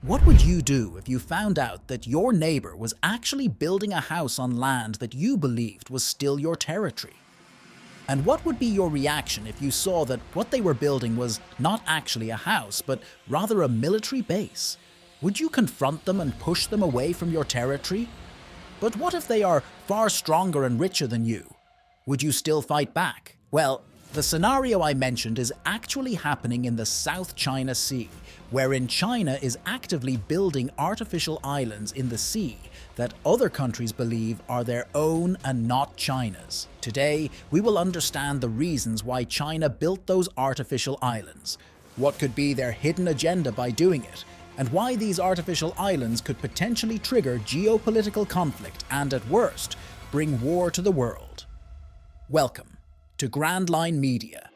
What would you do if you found out that your neighbor was actually building a house on land that you believed was still your territory? And what would be your reaction if you saw that what they were building was not actually a house, but rather a military base? Would you confront them and push them away from your territory? But what if they are far stronger and richer than you? Would you still fight back? Well, the scenario I mentioned is actually happening in the South China Sea, wherein China is actively building artificial islands in the sea that other countries believe are their own and not China's. Today, we will understand the reasons why China built those artificial islands, what could be their hidden agenda by doing it, and why these artificial islands could potentially trigger geopolitical conflict and, at worst, bring war to the world. Welcome to Grandlinemedia.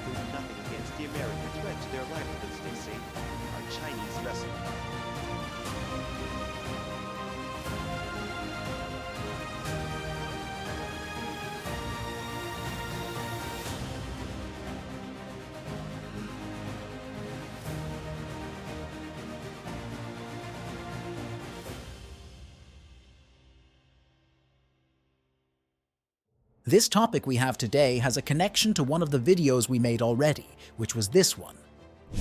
There's nothing against the American threat to their livelihoods, they say. Our Chinese vessel. This topic we have today has a connection to one of the videos we made already, which was this one.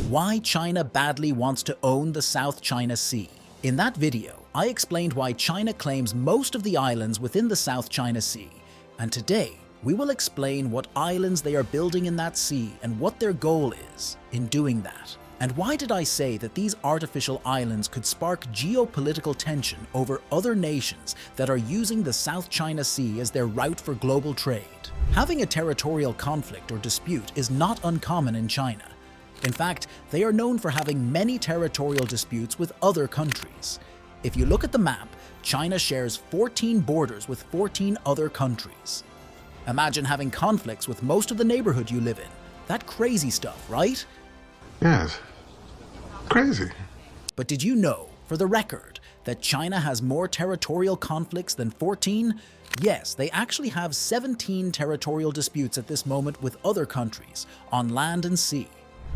Why China badly wants to own the South China Sea. In that video, I explained why China claims most of the islands within the South China Sea, and today we will explain what islands they are building in that sea and what their goal is in doing that. And why did I say that these artificial islands could spark geopolitical tension over other nations that are using the South China Sea as their route for global trade? Having a territorial conflict or dispute is not uncommon in China. In fact, they are known for having many territorial disputes with other countries. If you look at the map, China shares 14 borders with 14 other countries. Imagine having conflicts with most of the neighborhood you live in. That crazy stuff, right? Yes. Crazy. But did you know, for the record, that China has more territorial conflicts than 14? Yes, they actually have 17 territorial disputes at this moment with other countries, on land and sea.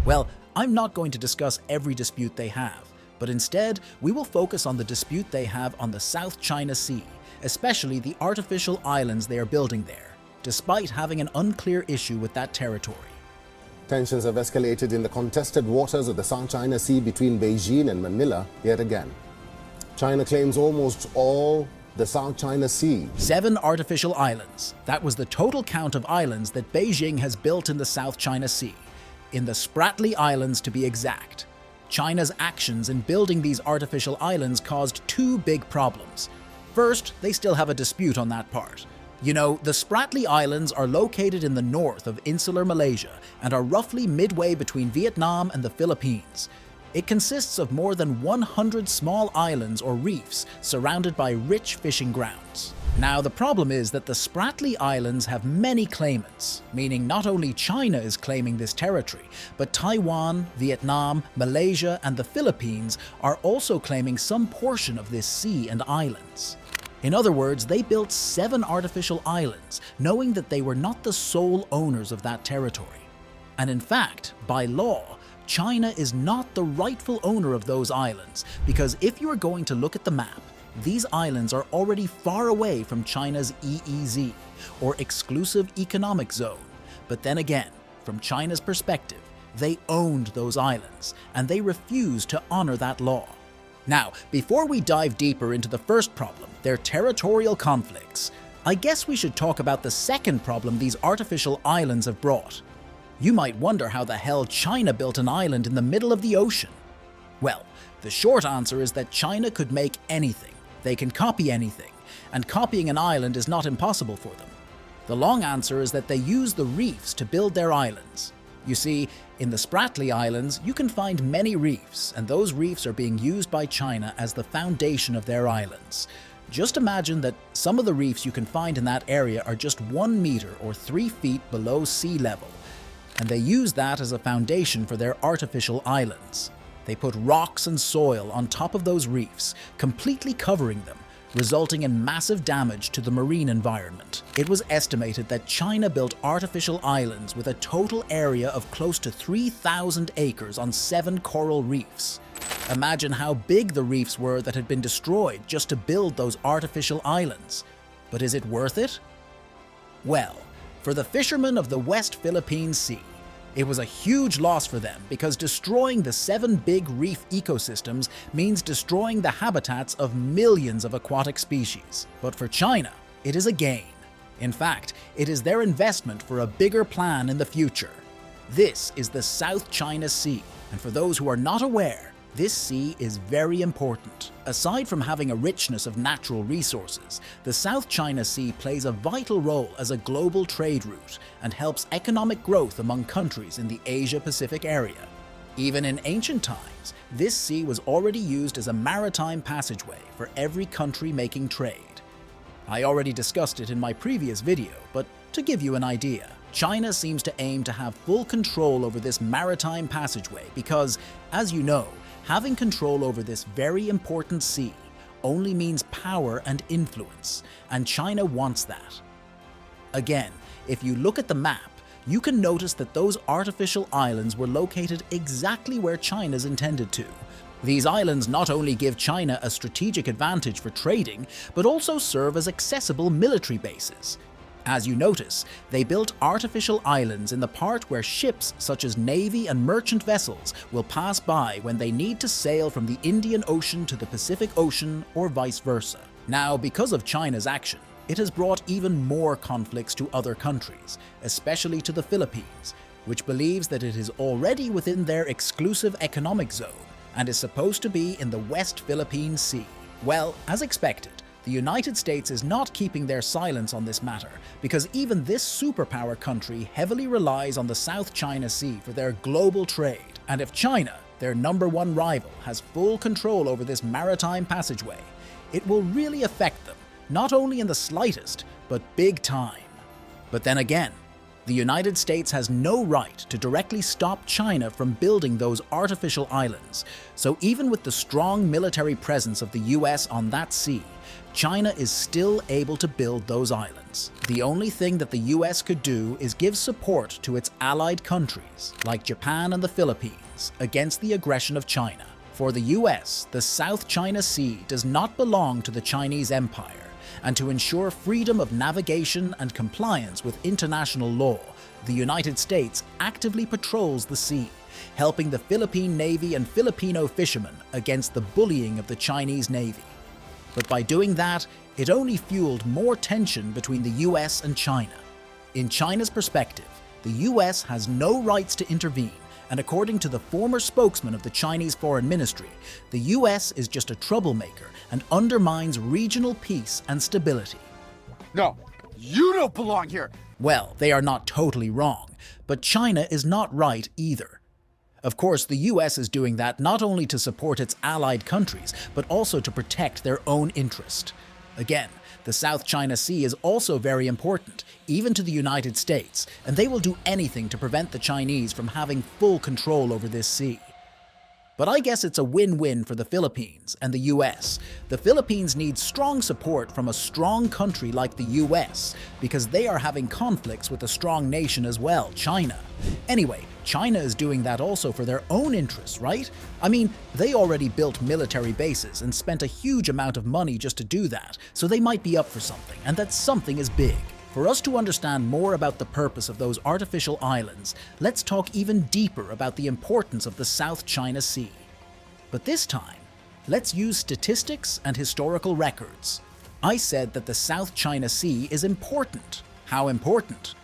Well, I'm not going to discuss every dispute they have, but instead, we will focus on the dispute they have on the South China Sea, especially the artificial islands they are building there, despite having an unclear issue with that territory. Tensions have escalated in the contested waters of the South China Sea between Beijing and Manila yet again. China claims almost all the South China Sea. 7 artificial islands. That was the total count of islands that Beijing has built in the South China Sea, in the Spratly Islands to be exact. China's actions in building these artificial islands caused 2 big problems. First, they still have a dispute on that part. You know, the Spratly Islands are located in the north of insular Malaysia and are roughly midway between Vietnam and the Philippines. It consists of more than 100 small islands or reefs surrounded by rich fishing grounds. Now, the problem is that the Spratly Islands have many claimants, meaning not only China is claiming this territory, but Taiwan, Vietnam, Malaysia, and the Philippines are also claiming some portion of this sea and islands. In other words, they built 7 artificial islands, knowing that they were not the sole owners of that territory. And in fact, by law, China is not the rightful owner of those islands, because if you are going to look at the map, these islands are already far away from China's EEZ, or Exclusive Economic Zone. But then again, from China's perspective, they owned those islands, and they refused to honor that law. Now, before we dive deeper into the first problem, their territorial conflicts, I guess we should talk about the second problem these artificial islands have brought. You might wonder how the hell China built an island in the middle of the ocean. Well, the short answer is that China could make anything. They can copy anything, and copying an island is not impossible for them. The long answer is that they use the reefs to build their islands. You see, in the Spratly Islands, you can find many reefs, and those reefs are being used by China as the foundation of their islands. Just imagine that some of the reefs you can find in that area are just 1 meter or 3 feet below sea level, and they use that as a foundation for their artificial islands. They put rocks and soil on top of those reefs, completely covering them, resulting in massive damage to the marine environment. It was estimated that China built artificial islands with a total area of close to 3,000 acres on 7 coral reefs. Imagine how big the reefs were that had been destroyed just to build those artificial islands. But is it worth it? Well, for the fishermen of the West Philippine Sea, it was a huge loss for them because destroying the 7 big reef ecosystems means destroying the habitats of millions of aquatic species. But for China, it is a gain. In fact, it is their investment for a bigger plan in the future. This is the South China Sea, and for those who are not aware, this sea is very important. Aside from having a richness of natural resources, the South China Sea plays a vital role as a global trade route and helps economic growth among countries in the Asia-Pacific area. Even in ancient times, this sea was already used as a maritime passageway for every country making trade. I already discussed it in my previous video, but to give you an idea, China seems to aim to have full control over this maritime passageway because, as you know, having control over this very important sea only means power and influence, and China wants that. Again, if you look at the map, you can notice that those artificial islands were located exactly where China's intended to. These islands not only give China a strategic advantage for trading, but also serve as accessible military bases. As you notice, they built artificial islands in the part where ships such as Navy and merchant vessels will pass by when they need to sail from the Indian Ocean to the Pacific Ocean or vice versa. Now, because of China's action, it has brought even more conflicts to other countries, especially to the Philippines, which believes that it is already within their exclusive economic zone and is supposed to be in the West Philippine Sea. Well, as expected, the United States is not keeping their silence on this matter because even this superpower country heavily relies on the South China Sea for their global trade. And if China, their #1 rival, has full control over this maritime passageway, it will really affect them, not only in the slightest, but big time. But then again, the United States has no right to directly stop China from building those artificial islands. So even with the strong military presence of the US on that sea, China is still able to build those islands. The only thing that the US could do is give support to its allied countries, like Japan and the Philippines, against the aggression of China. For the US, the South China Sea does not belong to the Chinese Empire, and to ensure freedom of navigation and compliance with international law, the United States actively patrols the sea, helping the Philippine Navy and Filipino fishermen against the bullying of the Chinese Navy. But by doing that, it only fueled more tension between the US and China. In China's perspective, the US has no rights to intervene, and according to the former spokesman of the Chinese Foreign Ministry, the US is just a troublemaker and undermines regional peace and stability. No, you don't belong here. Well, they are not totally wrong, but China is not right either. Of course, the US is doing that not only to support its allied countries, but also to protect their own interest. Again, the South China Sea is also very important, even to the United States, and they will do anything to prevent the Chinese from having full control over this sea. But I guess it's a win-win for the Philippines and the US. The Philippines need strong support from a strong country like the US because they are having conflicts with a strong nation as well, China. Anyway, China is doing that also for their own interests, right? I mean, they already built military bases and spent a huge amount of money just to do that, so they might be up for something, and that something is big. For us to understand more about the purpose of those artificial islands, let's talk even deeper about the importance of the South China Sea. But this time, let's use statistics and historical records. I said that the South China Sea is important. How important?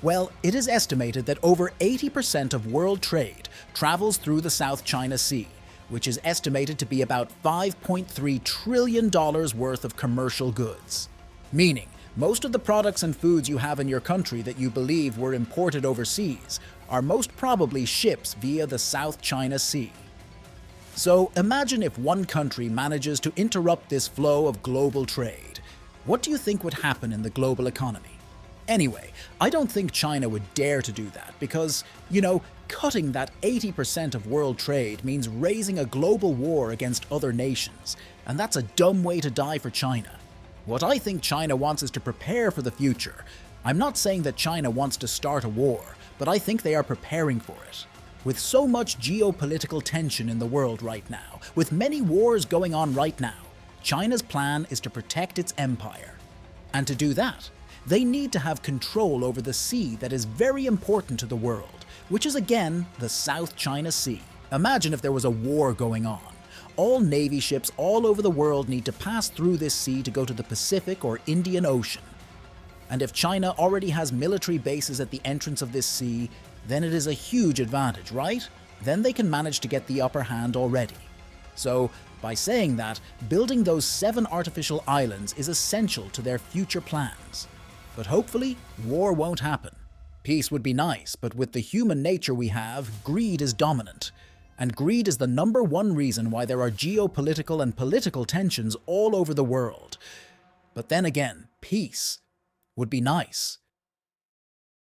Well, it is estimated that over 80% of world trade travels through the South China Sea, which is estimated to be about $5.3 trillion worth of commercial goods. Meaning, most of the products and foods you have in your country that you believe were imported overseas are most probably ships via the South China Sea. So imagine if one country manages to interrupt this flow of global trade. What do you think would happen in the global economy? Anyway, I don't think China would dare to do that because, cutting that 80% of world trade means raising a global war against other nations, And that's a dumb way to die for China. What I think China wants is to prepare for the future. I'm not saying that China wants to start a war, but I think they are preparing for it. With so much geopolitical tension in the world right now, with many wars going on right now, China's plan is to protect its empire. And to do that, they need to have control over the sea that is very important to the world, which is again the South China Sea. Imagine if there was a war going on. All Navy ships all over the world need to pass through this sea to go to the Pacific or Indian Ocean. And if China already has military bases at the entrance of this sea, then it is a huge advantage, right? Then they can manage to get the upper hand already. So, by saying that, building those 7 artificial islands is essential to their future plans. But hopefully, war won't happen. Peace would be nice, but with the human nature we have, greed is dominant. And greed is the #1 reason why there are geopolitical and political tensions all over the world. But then again, peace would be nice.